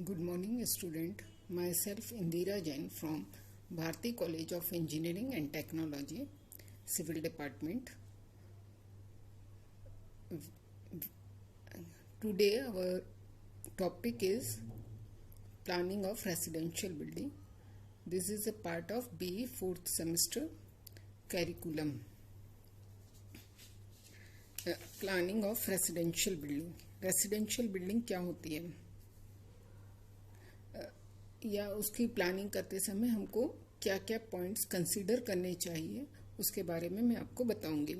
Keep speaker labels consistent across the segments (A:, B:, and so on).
A: Good morning, student. Myself Indira Jain from Bharati College of Engineering and Technology, Civil Department. Today our topic is planning of residential building. This is a part of BE 4th semester curriculum. Planning of residential building. Residential building क्या होती है या उसकी planning करते समय हमको क्या क्या पॉइंट्स कंसीडर करने चाहिए उसके बारे में मैं आपको बताऊंगी.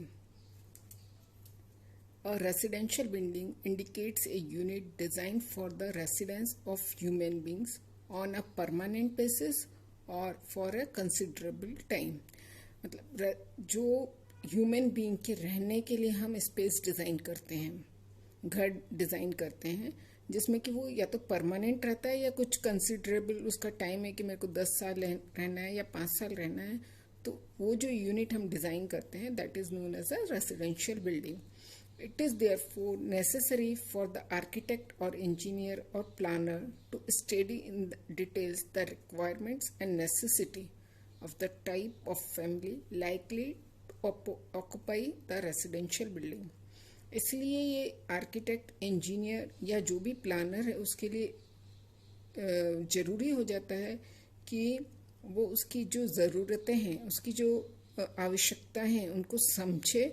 A: A residential building indicates a unit designed for the residence of human beings on a permanent basis or for a considerable time. मतलब जो ह्यूमन बीइंग के रहने के लिए हम स्पेस डिज़ाइन करते हैं, घर डिज़ाइन करते हैं, जिसमें कि वो या तो परमानेंट रहता है या कुछ कंसिडरेबल उसका टाइम है कि मेरे को 10 साल रहना है या 5 साल रहना है. तो वो जो यूनिट हम डिज़ाइन करते हैं that is known as a residential building. It is therefore necessary for the architect or engineer or planner to study in the details the requirements and necessity of the type of family likely to occupy the residential building. इसलिए ये architect, engineer या जो भी planner है उसके लिए ज़रूरी हो जाता है कि वो उसकी जो ज़रूरतें हैं, उसकी जो आवश्यकता हैं उनको समझे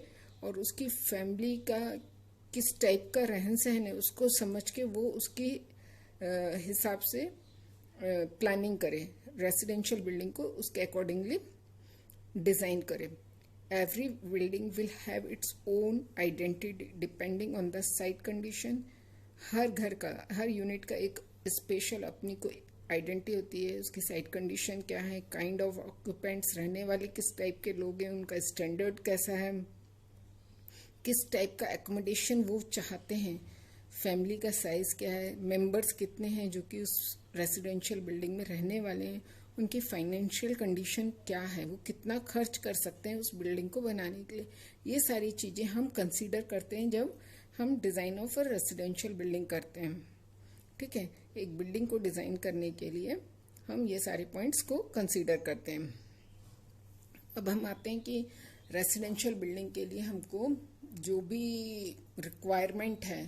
A: और उसकी फैमिली का किस टाइप का रहन सहन है उसको समझ के वो उसकी हिसाब से प्लानिंग करे, रेसिडेंशियल बिल्डिंग को उसके अकॉर्डिंगली डिज़ाइन करे. Every building will have its own identity depending on the site condition. हर घर का, हर यूनिट का एक स्पेशल अपनी कोई आइडेंटिटी होती है. उसकी साइट कंडीशन क्या है, काइंड ऑफ ऑक्यूपेंट्स, रहने वाले किस टाइप के लोग हैं, उनका स्टैंडर्ड कैसा है, किस टाइप का एकोमोडेशन वो चाहते हैं, फैमिली का साइज़ क्या है, मेंबर्स कितने हैं जो कि उस रेसिडेंशियल बिल्डिंग में रहने वाले हैं, उनकी फाइनेंशियल कंडीशन क्या है, वो कितना खर्च कर सकते हैं उस बिल्डिंग को बनाने के लिए. ये सारी चीज़ें हम कंसीडर करते हैं जब हम design of a residential building करते हैं. ठीक है, एक बिल्डिंग को डिज़ाइन करने के लिए हम ये सारे पॉइंट्स को कंसीडर करते हैं. अब हम आते हैं कि रेसिडेंशियल बिल्डिंग के लिए हमको जो भी रिक्वायरमेंट है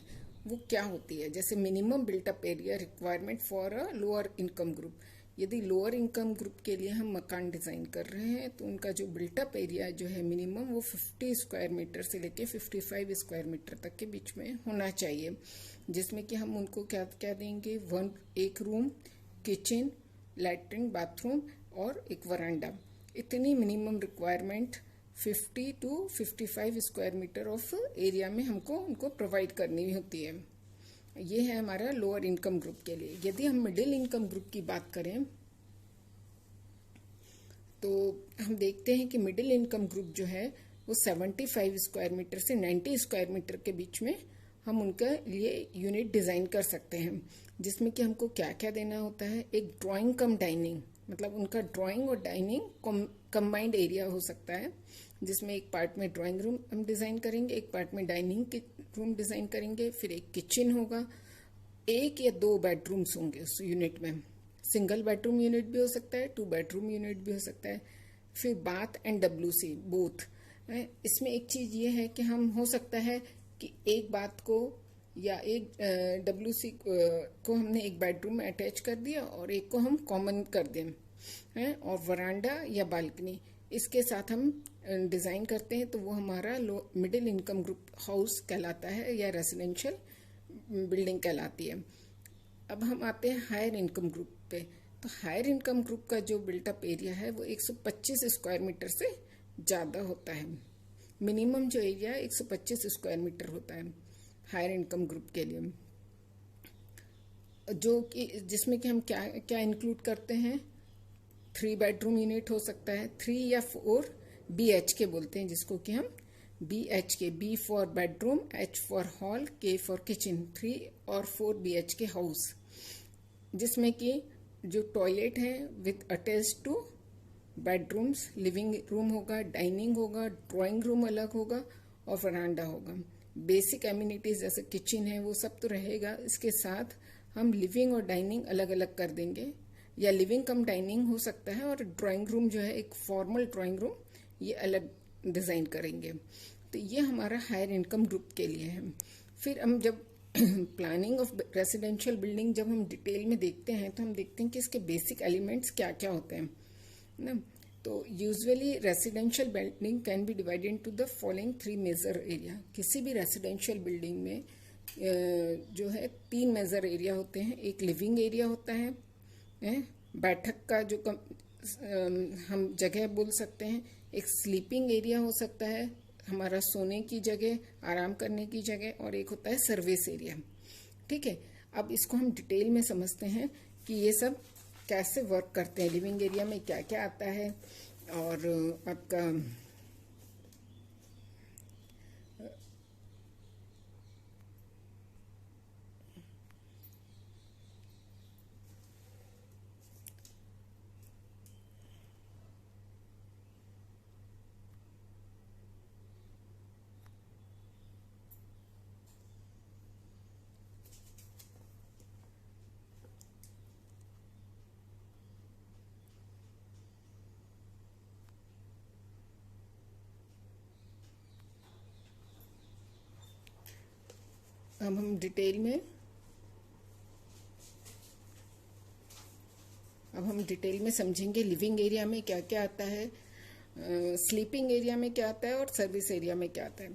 A: वो क्या होती है. जैसे minimum built up area requirement for a lower income group. यदि लोअर इनकम ग्रुप के लिए हम मकान डिज़ाइन कर रहे हैं तो उनका जो बिल्टअप एरिया जो है मिनिमम वो 50 स्क्वायर मीटर से लेके 55 स्क्वायर मीटर तक के बीच में होना चाहिए, जिसमें कि हम उनको क्या क्या देंगे, एक रूम, किचन, लैट्रिन, बाथरूम और एक वरांडा. इतनी minimum requirement 50 to 55 square metre of area में हमको उनको प्रोवाइड करनी होती है. ये है हमारा लोअर इनकम ग्रुप के लिए. यदि हम मिडिल इनकम ग्रुप की बात करें तो हम देखते हैं कि मिडिल इनकम ग्रुप जो है वो 75 स्क्वायर मीटर से 90 स्क्वायर मीटर के बीच में हम उनके लिए यूनिट डिज़ाइन कर सकते हैं, जिसमें कि हमको क्या क्या देना होता है. एक ड्राइंग कम डाइनिंग, मतलब उनका ड्राइंग और डाइनिंग कंबाइंड एरिया हो सकता है, जिसमें एक पार्ट में ड्राइंग रूम हम डिज़ाइन करेंगे, एक पार्ट में डाइनिंग रूम डिज़ाइन करेंगे, फिर एक किचन होगा, एक या 2 बेडरूम्स होंगे उस यूनिट में. सिंगल बेडरूम यूनिट भी हो सकता है, 2 बेडरूम यूनिट भी हो सकता है. फिर बाथ एंड WC बोथ. इसमें एक चीज़ ये है कि हम हो सकता है कि एक बाथ को या एक WC को हमने एक बेडरूम में अटैच कर दिया और एक को हम कॉमन कर दें, और वरांडा या बालकनी इसके साथ हम डिज़ाइन करते हैं तो वो हमारा मिडिल इनकम ग्रुप हाउस कहलाता है या रेसिडेंशियल बिल्डिंग कहलाती है. अब हम आते हैं हायर इनकम ग्रुप पे. तो हायर इनकम ग्रुप का जो बिल्टअप एरिया है वो 125 स्क्वायर मीटर से ज़्यादा होता है. मिनिमम जो एरिया 125 स्क्वायर मीटर होता है हायर इनकम ग्रुप के लिए, जो कि जिसमें कि हम क्या क्या इंक्लूड करते हैं. 3 बेडरूम यूनिट हो सकता है, 3 या 4 BHK बोलते हैं जिसको कि हम BHK, B for bedroom, H for hall, K for kitchen, 3 और 4 BHK हाउस, जिसमें कि जो टॉयलेट है with attach to bedrooms, living room होगा, डाइनिंग होगा, ड्राइंग रूम अलग होगा और वरांडा होगा. बेसिक एमिनिटीज जैसे किचन है वो सब तो रहेगा. इसके साथ हम लिविंग और डाइनिंग अलग अलग कर देंगे, या लिविंग कम डाइनिंग हो सकता है, और ड्राइंग रूम जो है एक फॉर्मल ड्राइंग रूम, ये अलग डिज़ाइन करेंगे। तो ये हमारा हायर इनकम ग्रुप के लिए है। फिर हम जब प्लानिंग ऑफ रेसिडेंशियल बिल्डिंग जब हम डिटेल में देखते हैं तो हम देखते हैं कि इसके बेसिक एलिमेंट्स क्या क्या होते हैं ना। तो usually residential building can be divided into the following 3 major area. किसी भी रेसिडेंशियल बिल्डिंग में जो है 3 मेजर एरिया होते हैं। एक लिविंग एरिया होता है, बैठक का जो हम जगह बोल सकते हैं। एक स्लीपिंग एरिया हो सकता है, हमारा सोने की जगह, आराम करने की जगह, और एक होता है सर्विस एरिया। ठीक है, अब इसको हम डिटेल में समझते हैं कि ये सब कैसे वर्क करते हैं, लिविंग एरिया में क्या क्या आता है, और आपका अब हम डिटेल में समझेंगे लिविंग एरिया में क्या क्या आता है, स्लीपिंग एरिया में क्या आता है, और सर्विस एरिया में क्या आता है।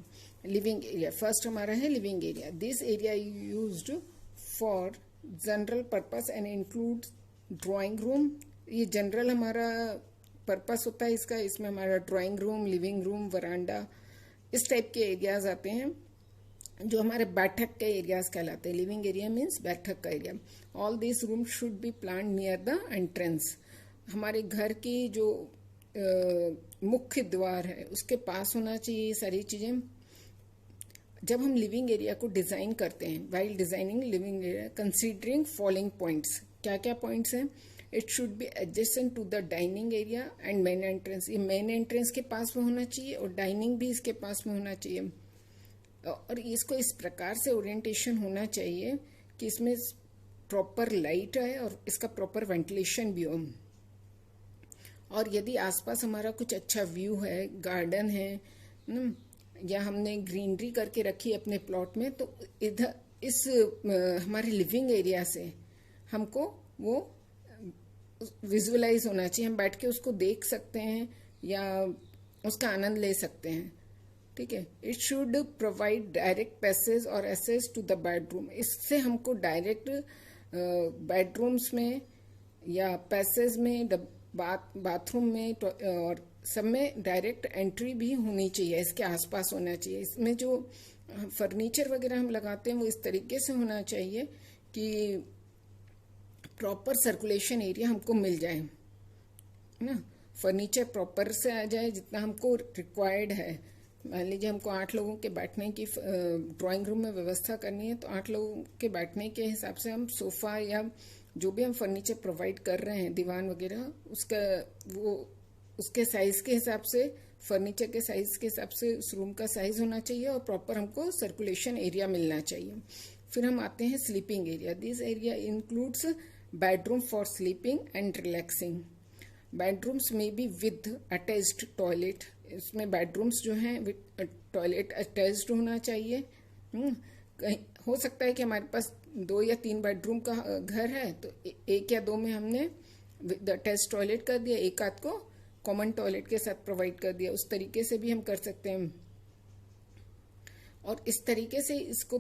A: लिविंग एरिया फर्स्ट हमारा है। Living area, this area used for general purpose and includes drawing room. ये जनरल हमारा पर्पस होता है इसका। इसमें हमारा ड्राइंग रूम, लिविंग रूम, वरांडा, इस टाइप के एरियाज आते हैं जो हमारे बैठक के एरियाज कहलाते हैं। लिविंग एरिया मीन्स बैठक का area. All this room should be plan near the entrance. हमारे घर की जो मुख्य द्वार है उसके पास होना चाहिए ये सारी चीजें। जब हम लिविंग एरिया को डिजाइन करते हैं, while designing living area, considering following points, क्या क्या पॉइंट्स हैं। It should be adjacent to the dining area and main entrance. ये मेन एंट्रेंस के पास में होना चाहिए और डाइनिंग भी इसके पास में होना चाहिए। और इसको इस प्रकार से ओरिएंटेशन होना चाहिए कि इसमें प्रॉपर लाइट आए और इसका प्रॉपर वेंटिलेशन भी हो। और यदि आसपास हमारा कुछ अच्छा व्यू है, गार्डन है या हमने ग्रीनरी करके रखी अपने प्लॉट में, तो इधर इस हमारे लिविंग एरिया से हमको वो विजुअलाइज होना चाहिए। हम बैठ के उसको देख सकते हैं या उसका आनंद ले सकते हैं। ठीक है, it should provide direct passage और एक्सेस टू द बेडरूम। इससे हमको डायरेक्ट बेडरूम्स में या पैसेज में, बाथरूम में और सब में डायरेक्ट एंट्री भी होनी चाहिए, इसके आसपास होना चाहिए। इसमें जो फर्नीचर वगैरह हम लगाते हैं वो इस तरीके से होना चाहिए कि प्रॉपर सर्कुलेशन एरिया हमको मिल जाए ना। फर्नीचर प्रॉपर से आ जाए जितना हमको रिक्वायर्ड है। मान लीजिए हमको 8 लोगों के बैठने की ड्राइंग रूम में व्यवस्था करनी है, तो 8 लोगों के बैठने के हिसाब से हम सोफा या जो भी हम फर्नीचर प्रोवाइड कर रहे हैं, दीवान वगैरह, उसके साइज के हिसाब से, फर्नीचर के साइज के हिसाब से उस रूम का साइज होना चाहिए और प्रॉपर हमको सर्कुलेशन एरिया मिलना चाहिए। फिर हम आते हैं sleeping area. This area includes bedroom for sleeping and relaxing. Bedrooms में बी विद अटैच्ड टॉयलेट। इसमें बेडरूम्स जो हैं विद टॉयलेट अटैच्ड होना चाहिए। कहीं हो सकता है कि हमारे पास 2 या 3 बेडरूम का घर है, तो 1 या 2 में हमने विद अटैच्ड टॉयलेट कर दिया, एक आध को कॉमन टॉयलेट के साथ प्रोवाइड कर दिया। उस तरीके से भी हम कर सकते हैं। और इस तरीके से इसको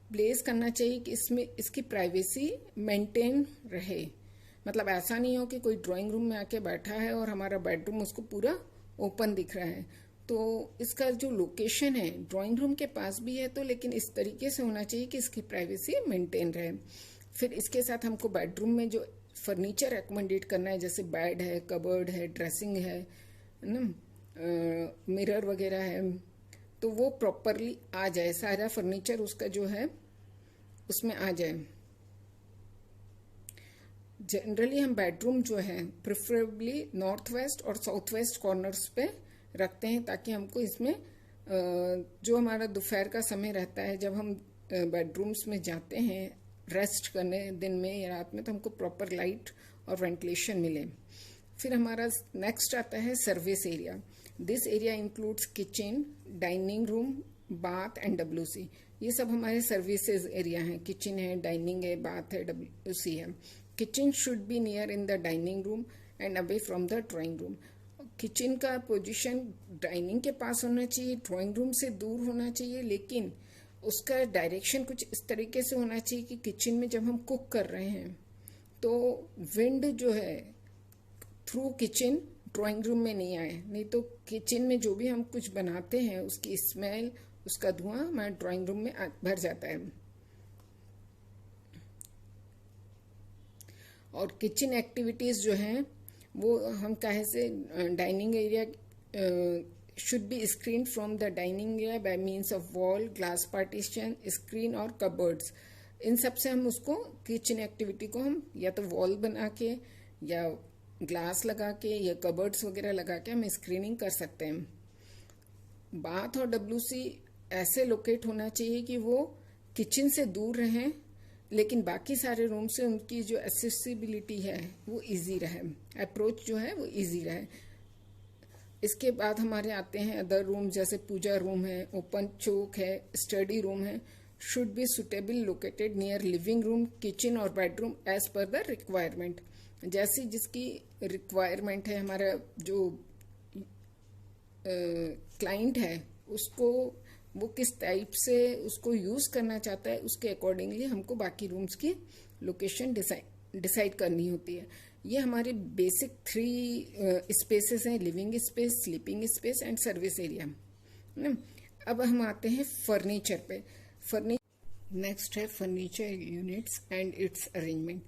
A: प्लेस करना चाहिए कि इसमें इसकी प्राइवेसी मेंटेन रहे। मतलब ऐसा नहीं हो कि कोई ड्राइंग रूम में आके बैठा है और हमारा बेडरूम उसको पूरा ओपन दिख रहा है। तो इसका जो लोकेशन है ड्राइंग रूम के पास भी है, तो लेकिन इस तरीके से होना चाहिए कि इसकी प्राइवेसी मेंटेन रहे। फिर इसके साथ हमको बेडरूम में जो फर्नीचर रिकमेंडेड करना है, जैसे बेड है, कबर्ड है, ड्रेसिंग है ना, मिरर वगैरह है, तो वो प्रॉपरली आ जाए, सारा फर्नीचर उसका जो है उसमें आ जाए। जनरली हम बेडरूम जो है प्रेफरेबली नॉर्थ वेस्ट और साउथ वेस्ट कॉर्नर्स पे रखते हैं, ताकि हमको इसमें जो हमारा दोपहर का समय रहता है, जब हम बेडरूम्स में जाते हैं रेस्ट करने दिन में या रात में, तो हमको प्रॉपर लाइट और वेंटिलेशन मिले। फिर हमारा नेक्स्ट आता है service area. This area includes kitchen, dining room, bath and WC। ये सब हमारे सर्विसेज एरिया हैं। किचन है, डाइनिंग है, बाथ है, WC है। Kitchen should be near in the dining room and away from the drawing room. Kitchen का position dining के पास होना चाहिए, ड्राइंग रूम से दूर होना चाहिए, लेकिन उसका डायरेक्शन कुछ इस तरीके से होना चाहिए कि किचन में जब हम कुक कर रहे हैं तो विंड जो है थ्रू किचन ड्राइंग रूम में नहीं आए, नहीं तो किचन में जो भी हम कुछ बनाते हैं उसकी स्मेल, उसका धुआं हमारे ड्राइंग रूम में भर जाता है। और किचन एक्टिविटीज जो हैं वो हम कहे से dining area should be screened from the dining area by means of wall, glass partition, screen और cupboards। इन सब से हम उसको किचन एक्टिविटी को हम या तो वॉल बना के या ग्लास लगा के या कबर्ड्स वगैरह लगा के हम स्क्रीनिंग कर सकते हैं। बाथ और WC ऐसे लोकेट होना चाहिए कि वो किचन से दूर रहें, लेकिन बाकी सारे रूम से उनकी जो एक्सेसिबिलिटी है वो इजी रहे, अप्रोच जो है वो इजी रहे। इसके बाद हमारे आते हैं अदर रूम, जैसे पूजा रूम है, ओपन चौक है, स्टडी रूम है। Should be suitable located near living room, kitchen और bedroom as per the requirement. जैसी जिसकी रिक्वायरमेंट है, हमारा जो क्लाइंट है उसको वो किस टाइप से उसको यूज करना चाहता है, उसके अकॉर्डिंगली हमको बाकी रूम्स की लोकेशन डिसाइड करनी होती है। ये हमारे बेसिक 3 स्पेसेस हैं, living space, sleeping space and service area. अब हम आते हैं फर्नीचर पे। नेक्स्ट है furniture units and it's arrangement.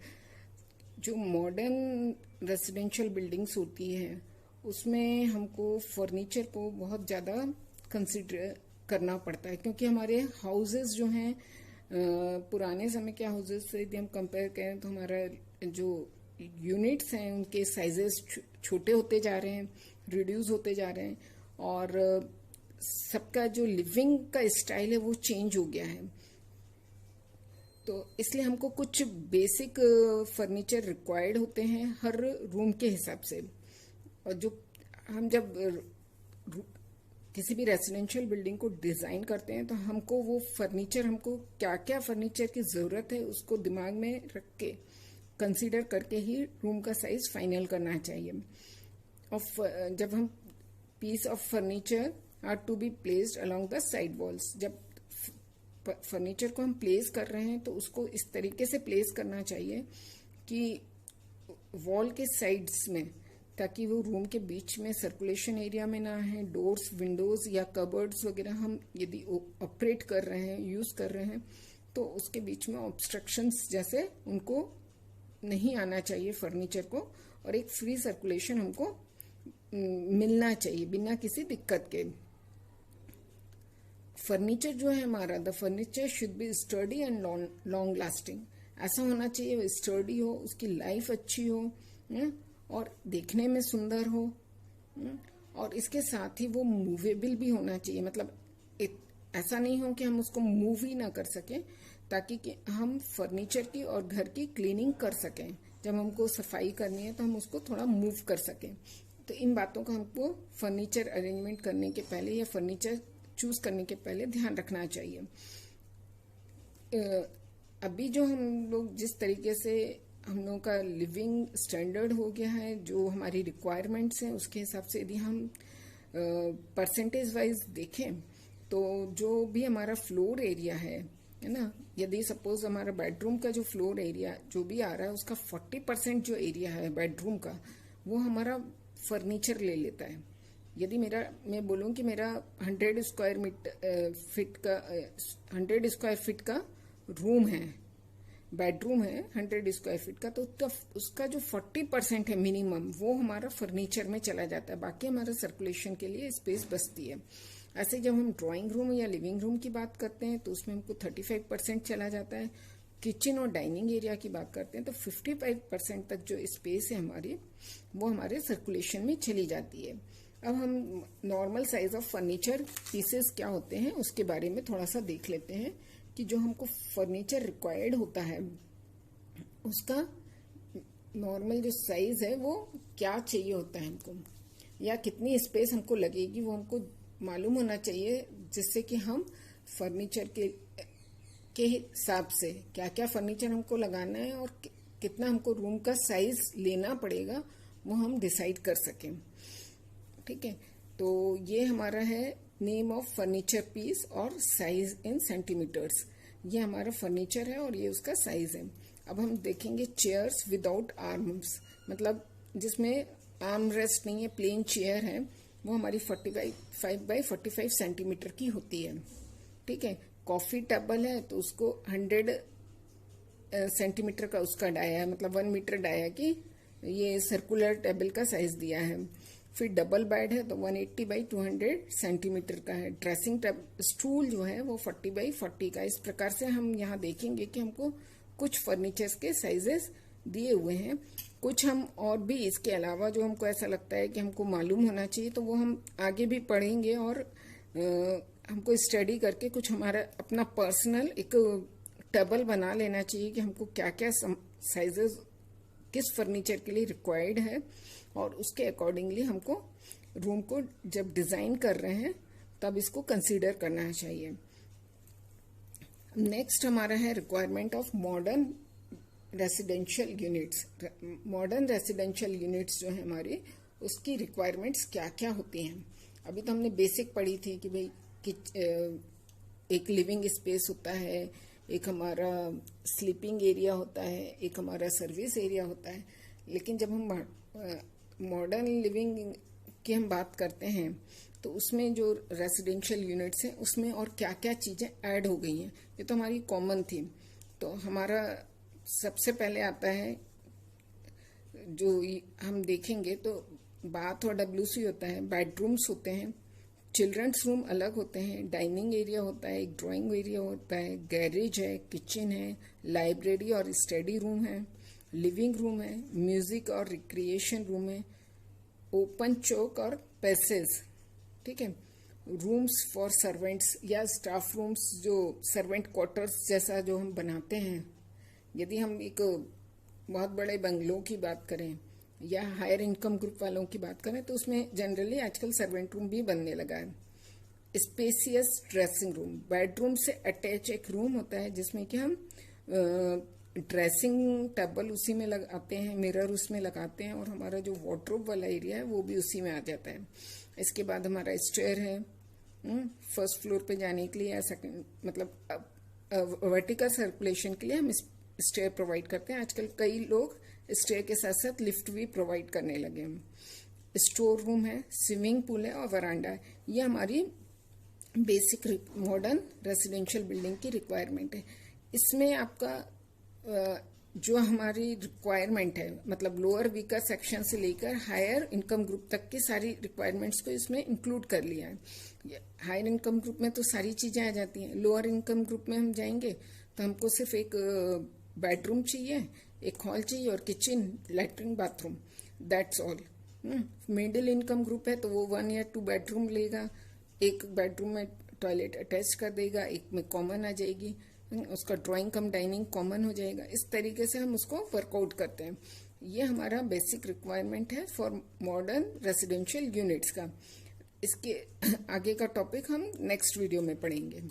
A: जो मॉडर्न रेजिडेंशियल बिल्डिंग्स होती है उसमें हमको फर्नीचर को बहुत ज़्यादा कंसिडर करना पड़ता है, क्योंकि हमारे हाउसेस जो हैं पुराने समय के हाउसेस से यदि हम कंपेयर करें तो हमारा जो यूनिट्स हैं उनके साइजेस छोटे होते जा रहे हैं, रिड्यूस होते जा रहे हैं, और सबका जो लिविंग का स्टाइल है वो चेंज हो गया है। तो इसलिए हमको कुछ बेसिक फर्नीचर रिक्वायर्ड होते हैं हर रूम के हिसाब से। और जो हम जब किसी भी रेजिडेंशियल बिल्डिंग को डिज़ाइन करते हैं तो हमको वो फर्नीचर, हमको क्या क्या फर्नीचर की ज़रूरत है उसको दिमाग में रख के कंसीडर करके ही रूम का साइज फाइनल करना चाहिए। और जब हम piece of furniture are to be placed along the side walls, जब फर्नीचर को हम प्लेस कर रहे हैं तो उसको इस तरीके से प्लेस करना चाहिए कि वॉल के साइड्स में, ताकि वो रूम के बीच में सर्कुलेशन एरिया में ना है। डोर्स, विंडोज या कबर्ड्स वगैरह हम यदि ऑपरेट कर रहे हैं, यूज कर रहे हैं, तो उसके बीच में ऑब्स्ट्रक्शंस जैसे उनको नहीं आना चाहिए फर्नीचर को, और एक फ्री सर्कुलेशन हमको मिलना चाहिए बिना किसी दिक्कत के। फर्नीचर जो है हमारा, the furniture should be sturdy and long lasting. ऐसा होना चाहिए वो स्टर्डी हो, उसकी लाइफ अच्छी हो और देखने में सुंदर हो, और इसके साथ ही वो मूवेबल भी होना चाहिए। मतलब ऐसा नहीं हो कि हम उसको मूव ही ना कर सकें, ताकि कि हम फर्नीचर की और घर की क्लीनिंग कर सकें। जब हमको सफाई करनी है तो हम उसको थोड़ा मूव कर सकें। तो इन बातों का हमको फर्नीचर अरेंजमेंट करने के पहले या फर्नीचर चूज करने के पहले ध्यान रखना चाहिए। अभी जो हम लोग जिस तरीके से हम लोगों का लिविंग स्टैंडर्ड हो गया है, जो हमारी रिक्वायरमेंट्स हैं उसके हिसाब से यदि हम परसेंटेज वाइज देखें तो जो भी हमारा फ्लोर एरिया है ना, यदि सपोज हमारा बेडरूम का जो फ्लोर एरिया जो भी आ रहा है उसका 40% जो एरिया है बेडरूम का, वो हमारा फर्नीचर ले लेता है। यदि मैं बोलूँ कि मेरा 100 स्क्वायर फीट का रूम है, बेडरूम है 100 स्क्वायर फीट का, तो उसका जो 40% है मिनिमम, वो हमारा फर्नीचर में चला जाता है। बाकी हमारा सर्कुलेशन के लिए स्पेस बचती है। ऐसे जब हम ड्राइंग रूम या लिविंग रूम की बात करते हैं तो उसमें हमको 35% चला जाता है। किचन और डाइनिंग एरिया की बात करते हैं तो 55% तक जो स्पेस है हमारी, वो हमारे सर्कुलेशन में चली जाती है। अब हम normal size of furniture pieces क्या होते हैं उसके बारे में थोड़ा सा देख लेते हैं कि जो हमको फर्नीचर रिक्वायर्ड होता है उसका नॉर्मल जो साइज है वो क्या चाहिए होता है हमको, या कितनी स्पेस हमको लगेगी वो हमको मालूम होना चाहिए, जिससे कि हम फर्नीचर के हिसाब से क्या क्या फर्नीचर हमको लगाना है और कितना हमको रूम का साइज लेना पड़ेगा वो हम डिसाइड कर सकें। ठीक है, तो ये हमारा है नेम ऑफ फर्नीचर पीस और साइज इन सेंटीमीटर्स। ये हमारा फर्नीचर है और ये उसका साइज है। अब हम देखेंगे चेयर्स विदाउट आर्म्स, मतलब जिसमें आर्म रेस्ट नहीं है, प्लेन चेयर है, वो हमारी 45 बाई 45 सेंटीमीटर की होती है। ठीक है, कॉफी टेबल है तो उसको 100 सेंटीमीटर का उसका डाया है, मतलब 1 मीटर डाया की ये सर्कुलर टेबल का साइज दिया है। फिर डबल बेड है तो 180 बाई 200 सेंटीमीटर का है। ड्रेसिंग स्टूल जो है वो 40 बाई 40 का। इस प्रकार से हम यहाँ देखेंगे कि हमको कुछ फर्नीचर्स के साइजेस दिए हुए हैं। कुछ हम और भी इसके अलावा जो हमको ऐसा लगता है कि हमको मालूम होना चाहिए तो वो हम आगे भी पढ़ेंगे और हमको स्टडी करके कुछ हमारा अपना पर्सनल एक टेबल बना लेना चाहिए कि हमको क्या क्या साइजेस किस फर्नीचर के लिए रिक्वायर्ड है, और उसके अकॉर्डिंगली हमको रूम को जब डिजाइन कर रहे हैं तब इसको कंसीडर करना चाहिए। नेक्स्ट हमारा है requirement of modern residential units. Modern residential units जो है हमारी, उसकी रिक्वायरमेंट्स क्या क्या होती हैं। अभी तो हमने बेसिक पढ़ी थी कि भाई एक लिविंग स्पेस होता है, एक हमारा स्लीपिंग एरिया होता है, एक हमारा सर्विस एरिया होता है। लेकिन जब हम मॉडर्न लिविंग की हम बात करते हैं तो उसमें जो रेसिडेंशियल यूनिट्स हैं उसमें और क्या क्या चीज़ें ऐड हो गई हैं, ये तो हमारी कॉमन थी। तो हमारा सबसे पहले आता है जो हम देखेंगे तो बाथ और WC होता है, बेडरूम्स होते हैं, चिल्ड्रंस रूम अलग होते हैं, डाइनिंग एरिया होता है, एक ड्राइंग एरिया होता है, गैरेज है, किचन है, लाइब्रेरी और स्टडी रूम है, लिविंग रूम है, म्यूजिक और रिक्रिएशन रूम है, ओपन चौक और पैसेज। ठीक है, रूम्स फॉर सर्वेंट्स या स्टाफ रूम्स, जो सर्वेंट क्वार्टर्स जैसा जो हम बनाते हैं। यदि हम एक बहुत बड़े बंगलों की बात करें या हायर इनकम ग्रुप वालों की बात करें तो उसमें जनरली आजकल सर्वेंट रूम भी बनने लगा है। स्पेसियस ड्रेसिंग रूम, बेडरूम से अटैच एक रूम होता है जिसमें कि हम ड्रेसिंग टेबल उसी में लगाते हैं, मिरर उसमें लगाते हैं और हमारा जो वार्डरोब वाला एरिया है वो भी उसी में आ जाता है। इसके बाद हमारा स्टेयर है फर्स्ट फ्लोर पे जाने के लिए, या सेकंड मतलब वर्टिकल सर्कुलेशन के लिए हम स्टेयर प्रोवाइड करते हैं। आजकल कई लोग स्टेयर के साथ साथ लिफ्ट भी प्रोवाइड करने लगे हैं। स्टोर रूम है, स्विमिंग पूल है और वरांडा है। ये हमारी बेसिक मॉडर्न रेसिडेंशियल बिल्डिंग की रिक्वायरमेंट है। इसमें आपका जो हमारी रिक्वायरमेंट है, मतलब लोअर वीकर सेक्शन से लेकर हायर इनकम ग्रुप तक की सारी रिक्वायरमेंट्स को इसमें इंक्लूड कर लिया है। हायर इनकम ग्रुप में तो सारी चीजें आ जाती हैं, लोअर इनकम ग्रुप में हम जाएंगे तो हमको सिर्फ एक बेडरूम चाहिए, एक हॉल चाहिए और kitchen, latrine, bathroom, that's all. Middle income group है तो वो 1 या 2 बेडरूम लेगा, एक बेडरूम में टॉयलेट अटैच कर देगा, एक में कॉमन आ जाएगी, उसका ड्राइंग कम डाइनिंग कॉमन हो जाएगा। इस तरीके से हम उसको वर्कआउट करते हैं। ये हमारा बेसिक रिक्वायरमेंट है फॉर मॉडर्न रेसिडेंशियल यूनिट्स का। इसके आगे का टॉपिक हम नेक्स्ट वीडियो में पढ़ेंगे।